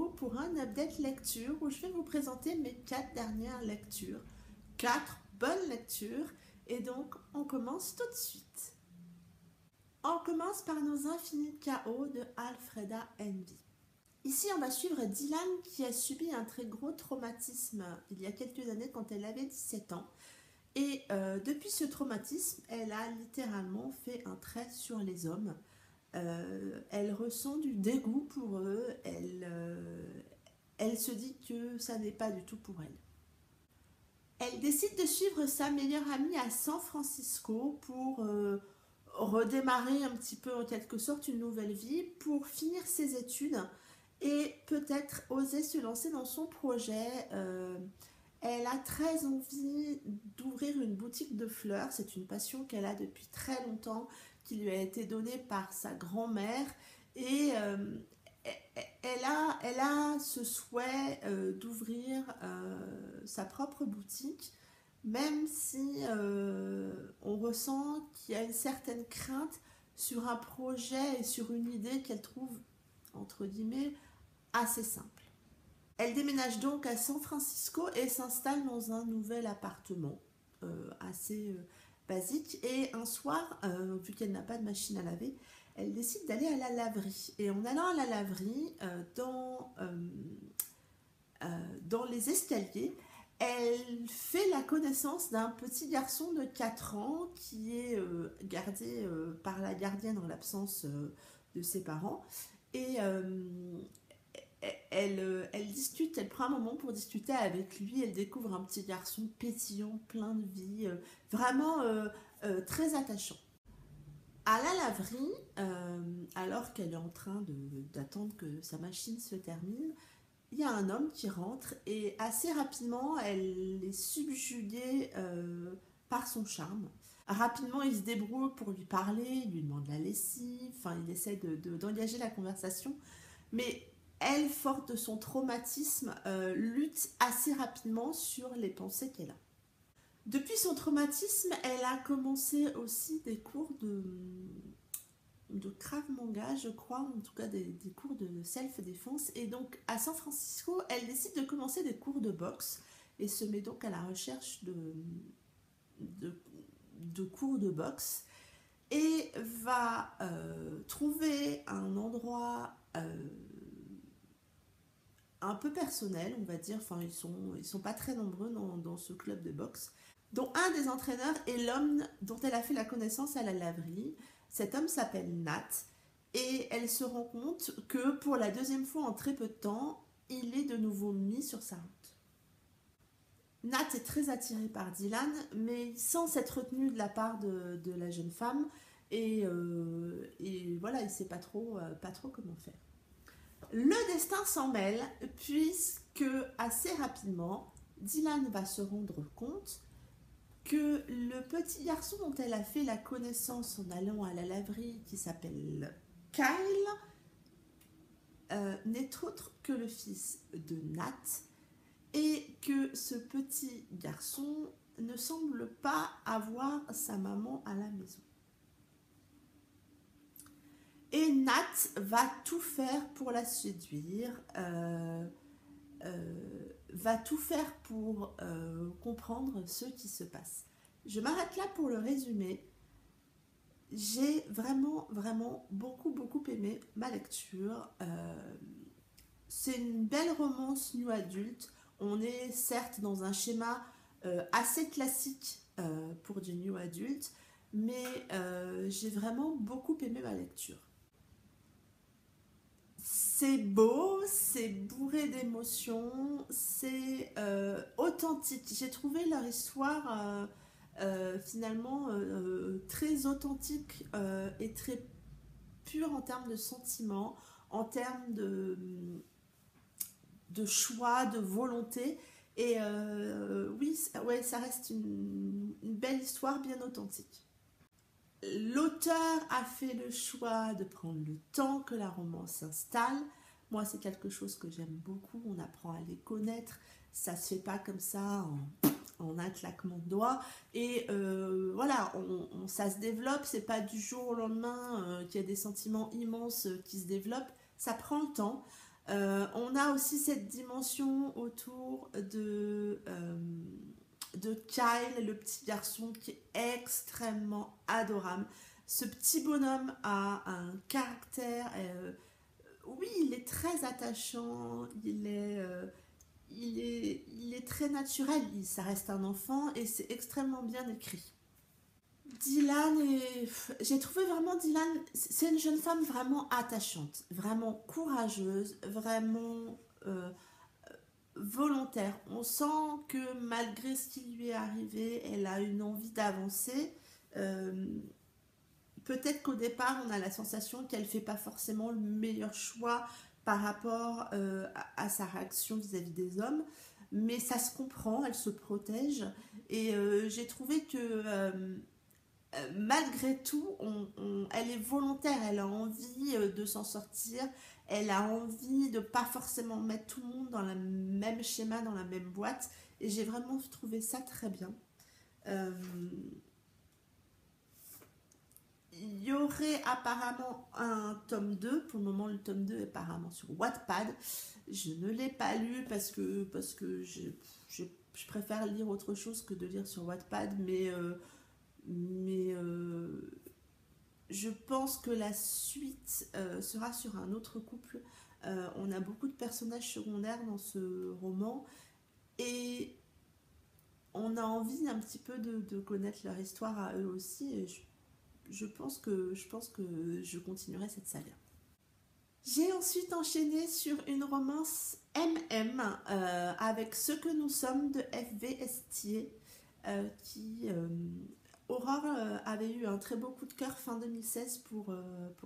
nouveau pour un update lecture où je vais vous présenter mes 4 dernières lectures. 4 bonnes lectures et donc on commence tout de suite. On commence par Nos infinis chaos de Alfreda Envy. Ici on va suivre Dylan qui a subi un très gros traumatisme il y a quelques années quand elle avait 17 ans. Et depuis ce traumatisme, elle a littéralement fait un trait sur les hommes. Elle ressent du dégoût pour eux, elle se dit que ça n'est pas du tout pour elle. Elle décide de suivre sa meilleure amie à San Francisco pour redémarrer un petit peu en quelque sorte une nouvelle vie, pour finir ses études et peut-être oser se lancer dans son projet. Elle a très envie d'ouvrir une boutique de fleurs, c'est une passion qu'elle a depuis très longtemps, qui lui a été donnée par sa grand-mère et elle a ce souhait d'ouvrir sa propre boutique, même si on ressent qu'il y a une certaine crainte sur un projet et sur une idée qu'elle trouve, entre guillemets, assez simple. Elle déménage donc à San Francisco et s'installe dans un nouvel appartement assez basique. Et un soir, vu qu'elle n'a pas de machine à laver, elle décide d'aller à la laverie. Et en allant à la laverie, dans les escaliers, elle fait la connaissance d'un petit garçon de 4 ans qui est gardé par la gardienne en l'absence de ses parents. Et elle discute, elle prend un moment pour discuter avec lui. Elle découvre un petit garçon pétillant, plein de vie, vraiment très attachant. À la laverie, alors qu'elle est en train d'attendre que sa machine se termine, il y a un homme qui rentre et assez rapidement elle est subjuguée par son charme. Rapidement il se débrouille pour lui parler, il lui demande la lessive, enfin il essaie d'engager la conversation, mais elle, forte de son traumatisme, lutte assez rapidement sur les pensées qu'elle a. Depuis son traumatisme, elle a commencé aussi des cours de Krav Maga, je crois, en tout cas des cours de self-défense. Et donc à San Francisco, elle décide de commencer des cours de boxe et se met donc à la recherche de cours de boxe et va trouver un endroit un peu personnel, on va dire. Enfin, ils sont pas très nombreux dans ce club de boxe, dont un des entraîneurs est l'homme dont elle a fait la connaissance à la laverie. Cet homme s'appelle Nat et elle se rend compte que pour la deuxième fois en très peu de temps, il est de nouveau mis sur sa route. Nat est très attiré par Dylan, mais sans cette retenue de la part de la jeune femme et voilà, il ne sait pas trop comment faire. Le destin s'en mêle puisque assez rapidement, Dylan va se rendre compte que le petit garçon dont elle a fait la connaissance en allant à la laverie, qui s'appelle Kyle, n'est autre que le fils de Nat et que ce petit garçon ne semble pas avoir sa maman à la maison. Et Nat va tout faire pour la séduire, va tout faire pour comprendre ce qui se passe. Je m'arrête là pour le résumer. J'ai vraiment beaucoup aimé ma lecture. C'est une belle romance new adulte. On est certes dans un schéma assez classique pour du new adulte, mais j'ai vraiment beaucoup aimé ma lecture. C'est beau, c'est bourré d'émotions, c'est authentique. J'ai trouvé leur histoire finalement très authentique et très pure en termes de sentiments, en termes de choix, de volonté. Et oui, ouais, ça reste une belle histoire bien authentique. L'auteur a fait le choix de prendre le temps que la romance s'installe. Moi, c'est quelque chose que j'aime beaucoup. On apprend à les connaître. Ça se fait pas comme ça en un claquement de doigts. Et voilà, ça se développe. C'est pas du jour au lendemain qu'il y a des sentiments immenses qui se développent. Ça prend le temps. On a aussi cette dimension autour de Kyle, le petit garçon qui est extrêmement adorable. Ce petit bonhomme a un caractère, oui, il est très attachant, il est très naturel, ça reste un enfant et c'est extrêmement bien écrit. Dylan j'ai trouvé vraiment Dylan, c'est une jeune femme vraiment attachante, vraiment courageuse, vraiment volontaire. On sent que malgré ce qui lui est arrivé, elle a une envie d'avancer. Euh, Peut-être qu'au départ, on a la sensation qu'elle ne fait pas forcément le meilleur choix par rapport à sa réaction vis-à-vis des hommes, mais ça se comprend, elle se protège. Et j'ai trouvé que malgré tout, elle est volontaire, elle a envie de s'en sortir, elle a envie de pas forcément mettre tout le monde dans le même schéma, dans la même boîte, et j'ai vraiment trouvé ça très bien. Euh, il y aurait apparemment un tome 2. Pour le moment, le tome 2 est apparemment sur Wattpad. Je ne l'ai pas lu parce que je préfère lire autre chose que de lire sur Wattpad, mais je pense que la suite sera sur un autre couple. On a beaucoup de personnages secondaires dans ce roman et on a envie un petit peu de connaître leur histoire à eux aussi. Et je pense que je continuerai cette saga. J'ai ensuite enchaîné sur une romance MM avec Ce que nous sommes de F.V. Estier qui Aurore avait eu un très beau coup de cœur fin 2016 pour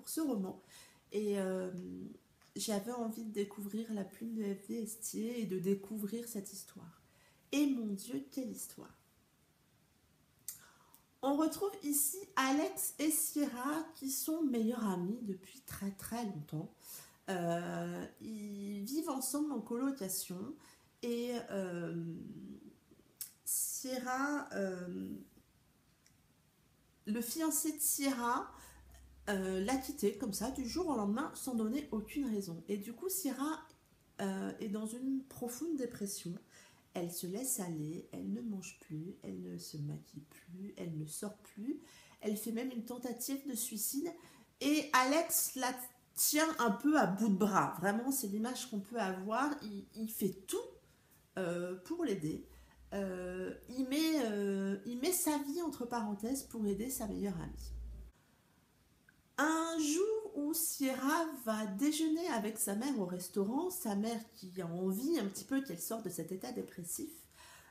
ce roman et j'avais envie de découvrir la plume de F.V. Estier et de découvrir cette histoire. Et mon Dieu, quelle histoire! On retrouve ici Alex et Sierra qui sont meilleurs amis depuis très très longtemps. Ils vivent ensemble en colocation et Sierra, le fiancé de Sierra l'a quitté comme ça du jour au lendemain sans donner aucune raison. Et du coup Sierra est dans une profonde dépression. Elle se laisse aller, elle ne mange plus, elle ne se maquille plus, elle ne sort plus. Elle fait même une tentative de suicide. Et Alex la tient un peu à bout de bras. Vraiment, c'est l'image qu'on peut avoir. Il fait tout pour l'aider. Il met sa vie entre parenthèses pour aider sa meilleure amie. Un jour où Sierra va déjeuner avec sa mère au restaurant, sa mère qui a envie un petit peu qu'elle sorte de cet état dépressif,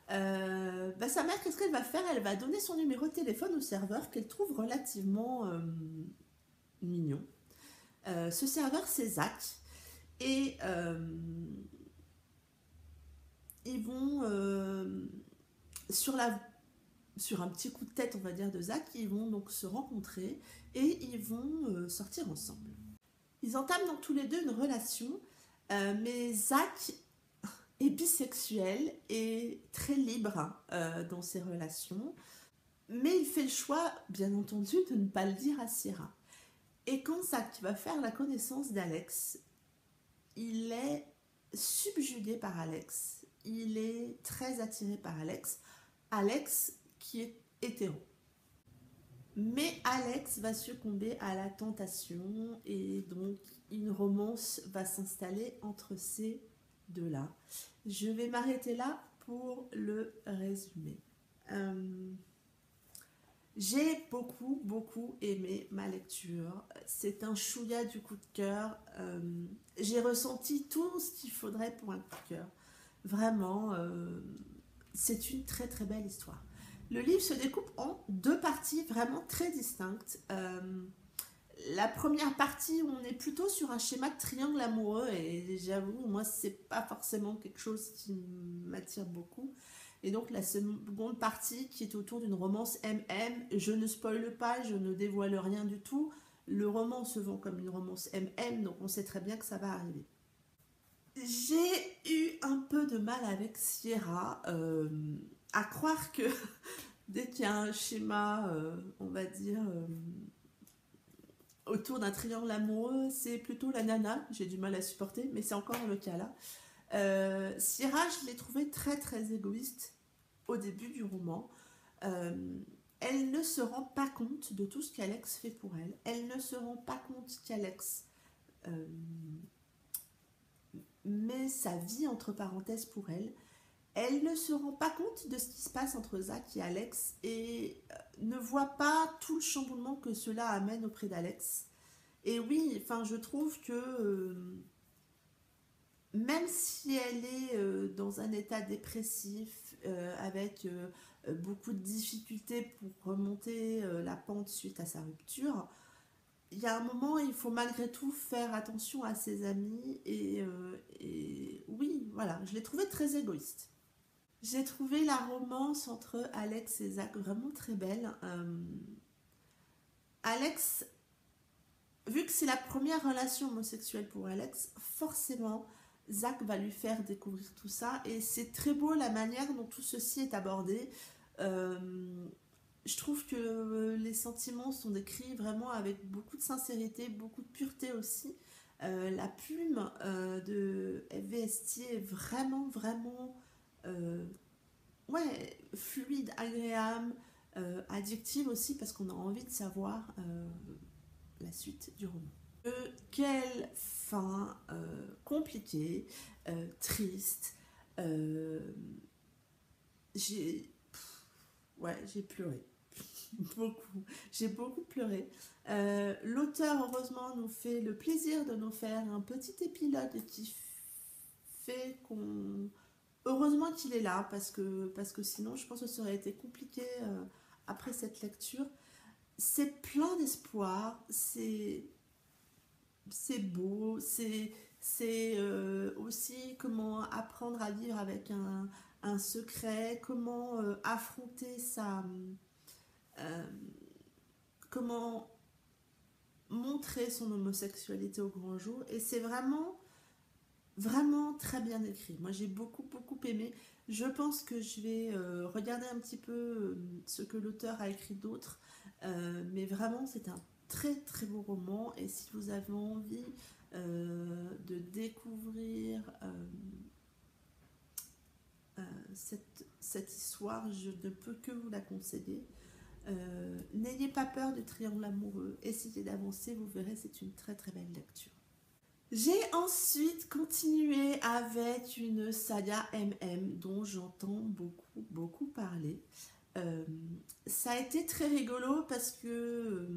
sa mère, qu'est-ce qu'elle va faire? Elle va donner son numéro de téléphone au serveur qu'elle trouve relativement mignon. Ce serveur, c'est Zach. Et ils vont, sur un petit coup de tête, on va dire, de Zach, ils vont donc se rencontrer et ils vont sortir ensemble. Ils entament donc tous les deux une relation, mais Zach est bisexuel et très libre dans ses relations, mais il fait le choix, bien entendu, de ne pas le dire à Sierra. Et quand Zach va faire la connaissance d'Alex, il est subjugué par Alex, il est très attiré par Alex qui est hétéro. Mais Alex va succomber à la tentation et donc une romance va s'installer entre ces deux-là. Je vais m'arrêter là pour le résumé. J'ai beaucoup aimé ma lecture. C'est un chouïa du coup de cœur. J'ai ressenti tout ce qu'il faudrait pour un coup de cœur. Vraiment, c'est une très belle histoire. Le livre se découpe en deux parties vraiment très distinctes. La première partie, on est plutôt sur un schéma de triangle amoureux et j'avoue, moi, c'est pas forcément quelque chose qui m'attire beaucoup. Et donc la seconde partie qui est autour d'une romance MM, je ne spoile pas, je ne dévoile rien du tout. Le roman se vend comme une romance MM, donc on sait très bien que ça va arriver. J'ai eu un peu de mal avec Sierra, à croire que dès qu'il y a un schéma, on va dire, autour d'un triangle amoureux, c'est plutôt la nana, j'ai du mal à supporter, mais c'est encore le cas là. Syrah, je l'ai trouvée très très égoïste au début du roman. Euh, Elle ne se rend pas compte de tout ce qu'Alex fait pour elle. Elle ne se rend pas compte qu'Alex euh, met sa vie entre parenthèses pour elle. Elle ne se rend pas compte de ce qui se passe entre Zach et Alex et ne voit pas tout le chamboulement que cela amène auprès d'Alex. Et oui, enfin, je trouve que même si elle est dans un état dépressif, avec beaucoup de difficultés pour remonter la pente suite à sa rupture, il y a un moment, il faut malgré tout faire attention à ses amis. Et oui, voilà, je l'ai trouvé très égoïste. J'ai trouvé la romance entre Alex et Zach vraiment très belle. Alex, vu que c'est la première relation homosexuelle pour Alex, forcément, Zach va lui faire découvrir tout ça. Et c'est très beau la manière dont tout ceci est abordé. Euh, je trouve que les sentiments sont décrits vraiment avec beaucoup de sincérité, beaucoup de pureté aussi. La plume de FVST est vraiment, vraiment euh, ouais, fluide, agréable, addictive aussi parce qu'on a envie de savoir la suite du roman. Quelle fin compliquée, triste. euh, j'ai ouais, j'ai pleuré. Beaucoup. J'ai beaucoup pleuré. L'auteur, heureusement, nous fait le plaisir de nous faire un petit épilogue qui fait qu'on... Heureusement qu'il est là, parce que sinon, je pense que ça aurait été compliqué après cette lecture. C'est plein d'espoir, c'est beau, c'est aussi comment apprendre à vivre avec un secret, comment affronter sa... euh, comment montrer son homosexualité au grand jour. Et c'est vraiment, vraiment très bien écrit. Moi, j'ai beaucoup, beaucoup aimé. Je pense que je vais regarder un petit peu ce que l'auteur a écrit d'autre. Mais vraiment, c'est un très, très beau roman. Et si vous avez envie de découvrir cette histoire, je ne peux que vous la conseiller. N'ayez pas peur du triangle amoureux, essayez d'avancer, vous verrez, c'est une très très belle lecture. J'ai ensuite continué avec une saga MM dont j'entends beaucoup beaucoup parler. Euh, Ça a été très rigolo parce que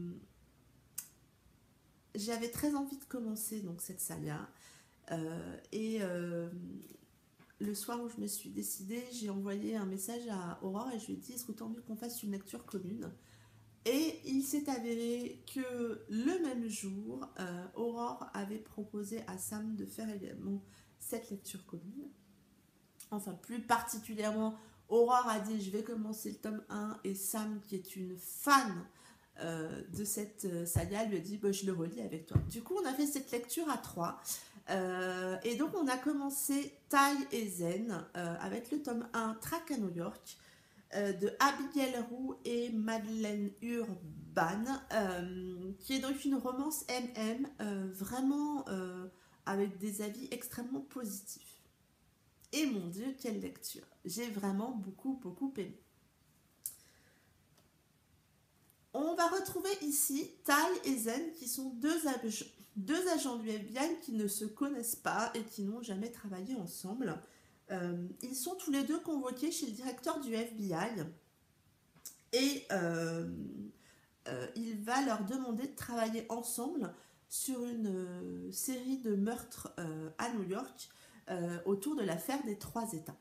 j'avais très envie de commencer donc cette saga. Et le soir où je me suis décidée, j'ai envoyé un message à Aurore et je lui ai dit est-ce que tu as envie qu'on fasse une lecture commune. Et il s'est avéré que le même jour, Aurore avait proposé à Sam de faire également cette lecture commune. Enfin, plus particulièrement, Aurore a dit je vais commencer le tome 1 et Sam, qui est une fan de cette saga, lui a dit bah, je le relis avec toi. Du coup, on a fait cette lecture à trois. Et donc, on a commencé Tai et Zen avec le tome 1 Track à New York de Abigail Roux et Madeleine Urban, qui est donc une romance MM, vraiment avec des avis extrêmement positifs. Et mon Dieu, quelle lecture! J'ai vraiment beaucoup, beaucoup aimé. On va retrouver ici Tai et Zen, qui sont deux agents du FBI qui ne se connaissent pas et qui n'ont jamais travaillé ensemble. Ils sont tous les deux convoqués chez le directeur du FBI et il va leur demander de travailler ensemble sur une série de meurtres à New York autour de l'affaire des trois États.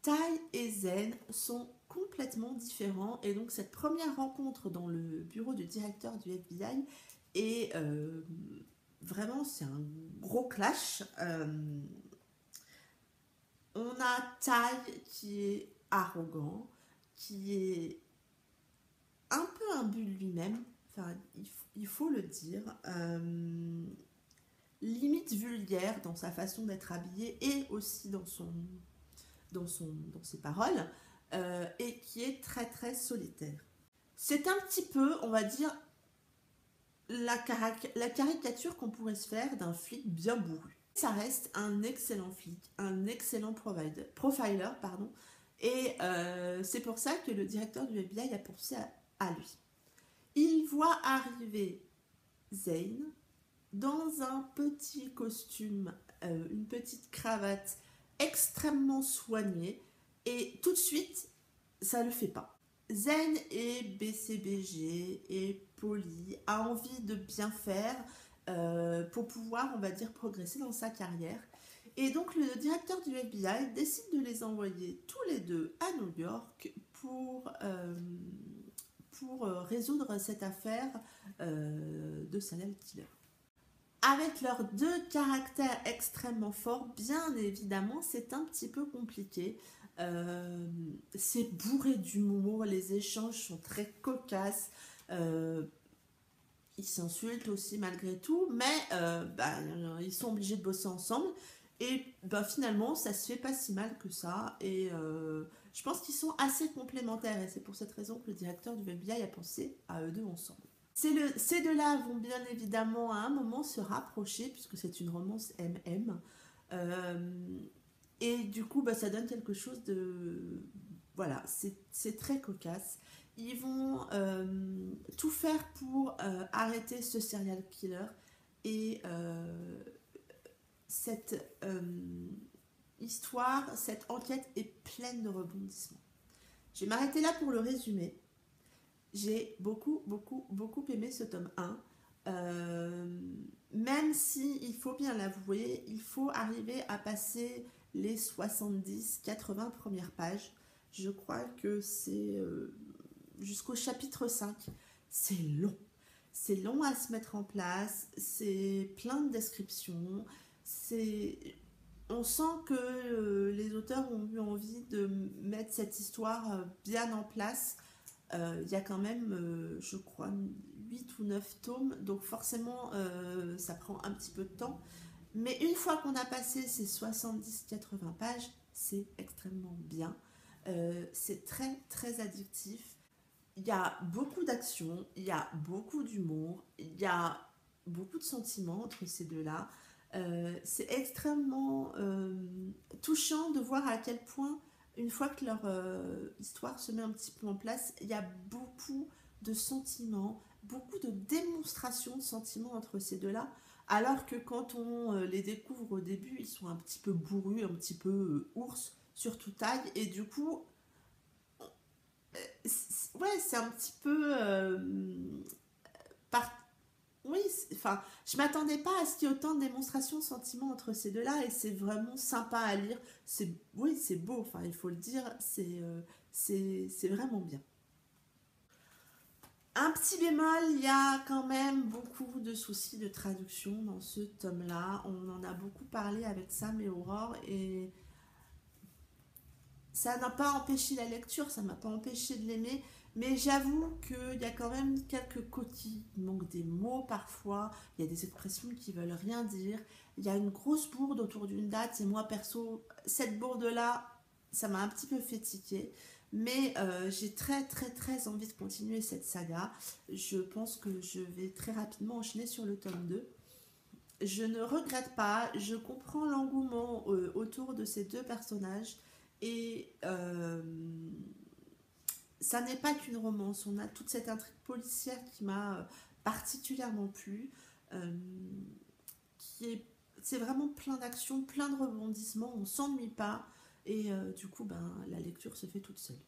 Tai et Zen sont complètement différents et donc cette première rencontre dans le bureau du directeur du FBI est vraiment c'est un gros clash. On a Tai qui est arrogant, qui est un peu imbu de lui-même, enfin, il faut le dire, limite vulgaire dans sa façon d'être habillé et aussi dans ses paroles, et qui est très très solitaire. C'est un petit peu, on va dire, la caricature qu'on pourrait se faire d'un flic bien bourru. Ça reste un excellent flic, un excellent profiler, pardon, et c'est pour ça que le directeur du FBI a pensé à lui. Il voit arriver Zane dans un petit costume, une petite cravate extrêmement soignée, et tout de suite, ça le fait pas. Zane est BCBG, est poli, a envie de bien faire pour pouvoir, on va dire, progresser dans sa carrière. Et donc le directeur du FBI décide de les envoyer tous les deux à New York pour résoudre cette affaire de serial killer. Avec leurs deux caractères extrêmement forts, bien évidemment, c'est un petit peu compliqué. C'est bourré d'humour, les échanges sont très cocasses. Ils s'insultent aussi malgré tout, mais ils sont obligés de bosser ensemble. Et finalement, ça se fait pas si mal que ça. Et je pense qu'ils sont assez complémentaires. Et c'est pour cette raison que le directeur du FBI a pensé à eux deux ensemble. Ces deux-là vont bien évidemment à un moment se rapprocher, puisque c'est une romance MM. Et du coup, ça donne quelque chose de... Voilà, c'est très cocasse. Ils vont tout faire pour arrêter ce serial killer. Et cette histoire, cette enquête est pleine de rebondissements. Je vais m'arrêter là pour le résumer. J'ai beaucoup aimé ce tome 1. Même si, il faut bien l'avouer, il faut arriver à passer les 70-80 premières pages. Je crois que c'est jusqu'au chapitre 5. C'est long. C'est long à se mettre en place. C'est plein de descriptions. On sent que les auteurs ont eu envie de mettre cette histoire bien en place. Il y a quand même, je crois, 8 ou 9 tomes, donc forcément, ça prend un petit peu de temps. Mais une fois qu'on a passé ces 70-80 pages, c'est extrêmement bien. C'est très addictif. Il y a beaucoup d'action, il y a beaucoup d'humour, il y a beaucoup de sentiments entre ces deux-là. C'est extrêmement touchant de voir à quel point une fois que leur histoire se met un petit peu en place, il y a beaucoup de sentiments, beaucoup de démonstrations de sentiments entre ces deux-là, alors que quand on les découvre au début, ils sont un petit peu bourrus, un petit peu ours sur toute taille, et du coup, c'est un petit peu par... Oui, je m'attendais pas à ce qu'il y ait autant de démonstrations de sentiments entre ces deux-là, et c'est vraiment sympa à lire. Oui, c'est beau, il faut le dire, c'est vraiment bien. Un petit bémol, il y a quand même beaucoup de soucis de traduction dans ce tome-là. On en a beaucoup parlé avec Sam et Aurore, et ça n'a pas empêché la lecture, ça m'a pas empêché de l'aimer, mais j'avoue qu'il y a quand même quelques coquilles, il manque des mots parfois, il y a des expressions qui veulent rien dire, il y a une grosse bourde autour d'une date, et moi perso, cette bourde-là, ça m'a un petit peu fait tiquer, mais j'ai très envie de continuer cette saga. Je pense que je vais très rapidement enchaîner sur le tome 2. Je ne regrette pas, je comprends l'engouement autour de ces deux personnages, et ça n'est pas qu'une romance, on a toute cette intrigue policière qui m'a particulièrement plu, c'est vraiment plein d'actions, plein de rebondissements, on ne s'ennuie pas, et du coup la lecture se fait toute seule.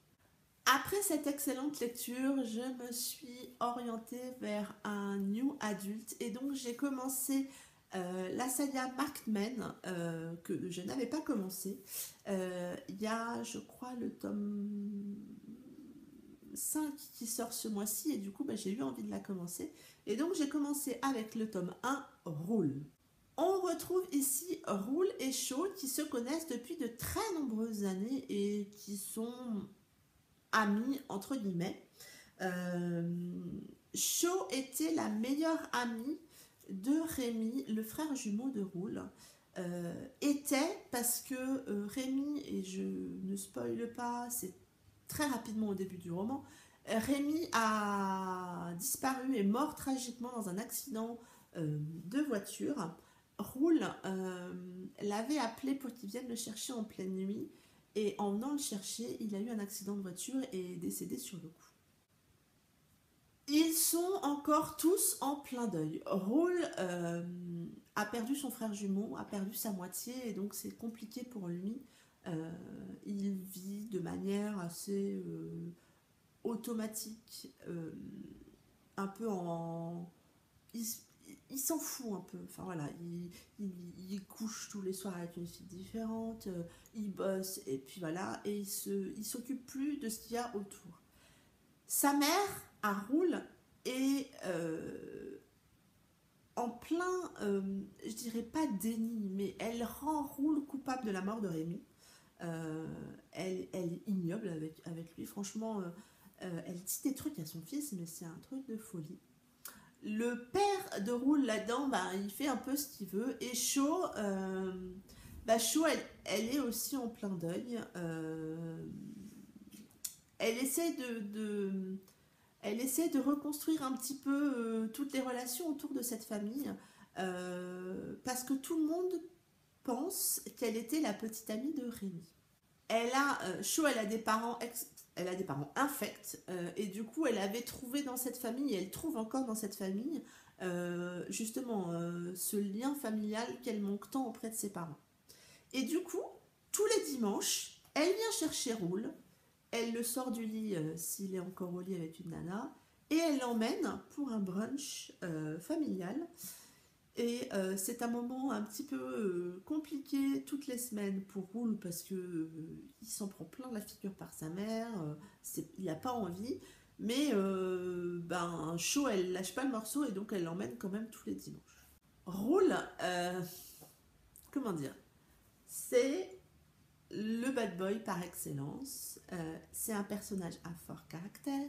Après cette excellente lecture, je me suis orientée vers un new adulte, et donc j'ai commencé la saga Markman, que je n'avais pas commencé. Il y a, je crois, le tome 5 qui sort ce mois-ci, et du coup j'ai eu envie de la commencer, et donc j'ai commencé avec le tome 1, Rule. On retrouve ici Rule et Shaw qui se connaissent depuis de très nombreuses années et qui sont amis entre guillemets. Shaw était la meilleure amie de Rémi, le frère jumeau de Rule. Était parce que Rémi, et je ne spoile pas, c'est très rapidement au début du roman, Rémi a disparu et mort tragiquement dans un accident de voiture. Roule l'avait appelé pour qu'il vienne le chercher en pleine nuit. Et en venant le chercher, il a eu un accident de voiture et est décédé sur le coup. Ils sont encore tous en plein deuil. Roule a perdu son frère jumeau, a perdu sa moitié, et donc c'est compliqué pour lui. Euh, il vit de manière assez automatique, un peu en... Il, il s'en fout un peu. Enfin voilà, il couche tous les soirs avec une fille différente, il bosse, et puis voilà, et il s'occupe plus de ce qu'il y a autour. Sa mère, à Roule, est en plein, je dirais pas déni, mais elle rend Roule coupable de la mort de Rémi. Elle est ignoble avec lui, franchement. Elle dit des trucs à son fils, mais c'est un truc de folie. Le père de Roule là-dedans, bah, il fait un peu ce qu'il veut. Et Shaw, Shaw elle est aussi en plein deuil. Elle essaie elle essaie de reconstruire un petit peu toutes les relations autour de cette famille. Parce que tout le monde pense qu'elle était la petite amie de Rémi. Shaw, elle a des parents elle a des parents infects, et du coup elle avait trouvé dans cette famille, et elle trouve encore dans cette famille, justement ce lien familial qu'elle manque tant auprès de ses parents. Et du coup, tous les dimanches, elle vient chercher Roule, elle le sort du lit s'il est encore au lit avec une nana, et elle l'emmène pour un brunch familial. Et c'est un moment un petit peu compliqué toutes les semaines pour Roule parce que il s'en prend plein la figure par sa mère, il n'a pas envie, mais Shaw elle lâche pas le morceau et donc elle l'emmène quand même tous les dimanches. Roule, comment dire, c'est le bad boy par excellence. C'est un personnage à fort caractère.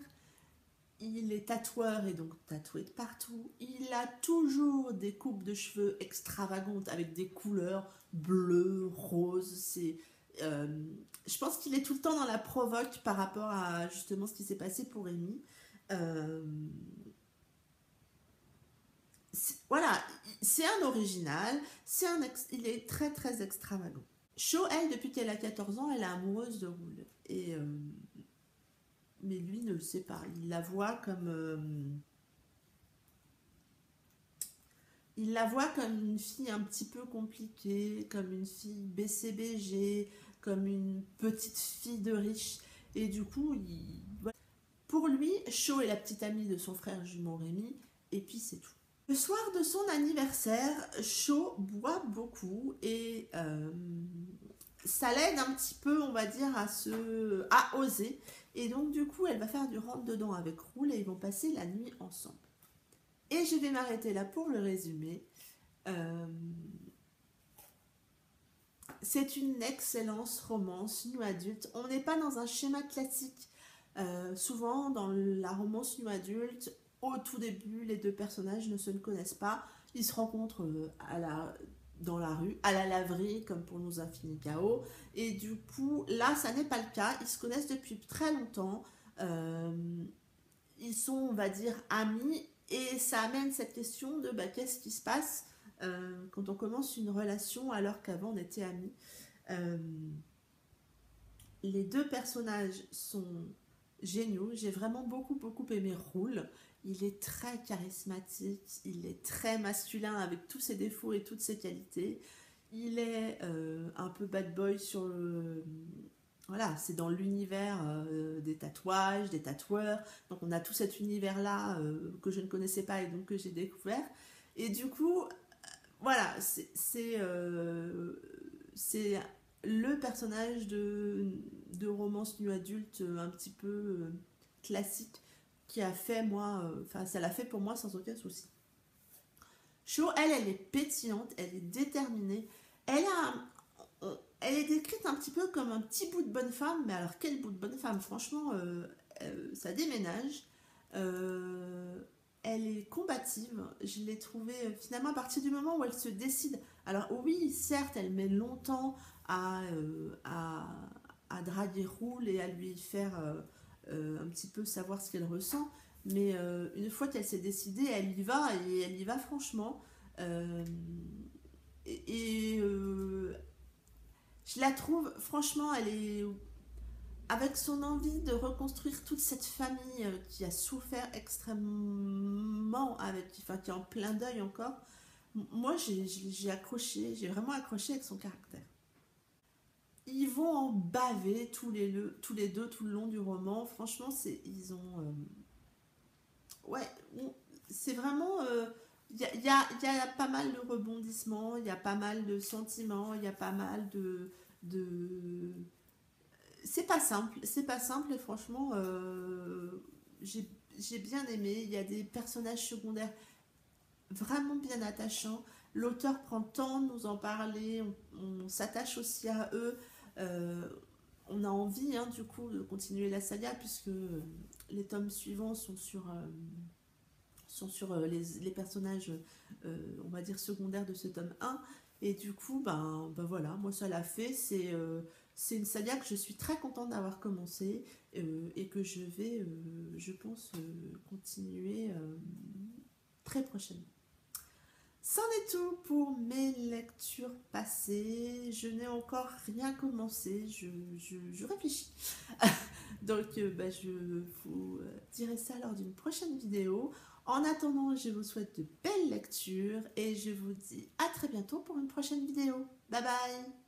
Il est tatoueur et donc tatoué de partout. Il a toujours des coupes de cheveux extravagantes avec des couleurs bleues, roses. Euh, je pense qu'il est tout le temps dans la provoque par rapport à justement ce qui s'est passé pour Amy. Euh, voilà, c'est un original. Il est très très extravagant. Shaw, elle, depuis qu'elle a 14 ans, elle est amoureuse de Roule. Mais lui ne le sait pas. Il la voit comme il la voit comme une fille un petit peu compliquée, comme une fille BCBG, comme une petite fille de riche. Et du coup, voilà. Pour lui, Shaw est la petite amie de son frère jumeau Rémi, et puis c'est tout. Le soir de son anniversaire, Shaw boit beaucoup et ça l'aide un petit peu, on va dire, à oser. Et donc, du coup, elle va faire du rentre-dedans avec Roule et ils vont passer la nuit ensemble. Et je vais m'arrêter là pour le résumé. Euh, c'est une excellente romance new adulte. On n'est pas dans un schéma classique. Souvent, dans la romance new adulte, au tout début, les deux personnages ne se connaissent pas. Ils se rencontrent dans la rue, à la laverie, comme pour Nos Infinis Chaos. Et du coup, là, ça n'est pas le cas. Ils se connaissent depuis très longtemps. Euh, Ils sont, on va dire, amis. Et ça amène cette question de qu'est-ce qui se passe quand on commence une relation alors qu'avant on était amis. Euh, les deux personnages sont géniaux. J'ai vraiment beaucoup, beaucoup aimé Roule. Il est très charismatique, il est très masculin avec tous ses défauts et toutes ses qualités. Il est un peu bad boy sur le... Voilà, c'est dans l'univers des tatouages, des tatoueurs. Donc on a tout cet univers-là que je ne connaissais pas et donc que j'ai découvert. Et du coup, voilà, c'est le personnage de romance nu adulte un petit peu classique qui a fait moi, enfin ça l'a fait pour moi sans aucun souci. Shaw, elle est pétillante, elle est déterminée, elle elle est décrite un petit peu comme un petit bout de bonne femme, mais alors quel bout de bonne femme, franchement, ça déménage. Euh, Elle est combative, je l'ai trouvée finalement à partir du moment où elle se décide. Alors oui, certes, elle met longtemps à, euh, à, à draguer Roule et à lui faire un petit peu savoir ce qu'elle ressent. Mais une fois qu'elle s'est décidée, elle y va et elle y va franchement. Euh, et je la trouve, franchement, elle est avec son envie de reconstruire toute cette famille qui a souffert extrêmement, enfin, qui est en plein deuil encore. Moi, j'ai accroché, j'ai vraiment accroché avec son caractère. Ils vont en baver tous les deux tout le long du roman. Franchement, ils ont, ouais, c'est vraiment, il y a pas mal de rebondissements, il y a pas mal de sentiments, il y a pas mal de, c'est pas simple et franchement, j'ai j'ai bien aimé. Il y a des personnages secondaires vraiment bien attachants. L'auteur prend le temps de nous en parler, on s'attache aussi à eux. Euh, on a envie, hein, du coup, de continuer la saga puisque les tomes suivants sont sur les personnages, on va dire, secondaires de ce tome un. Et du coup, ben voilà, moi ça l'a fait. C'est une saga que je suis très contente d'avoir commencé et que je vais, je pense, continuer très prochainement. C'en est tout pour mes lectures passées. Je n'ai encore rien commencé. Je réfléchis. Donc, je vous dirai ça lors d'une prochaine vidéo. En attendant, je vous souhaite de belles lectures et je vous dis à très bientôt pour une prochaine vidéo. Bye bye!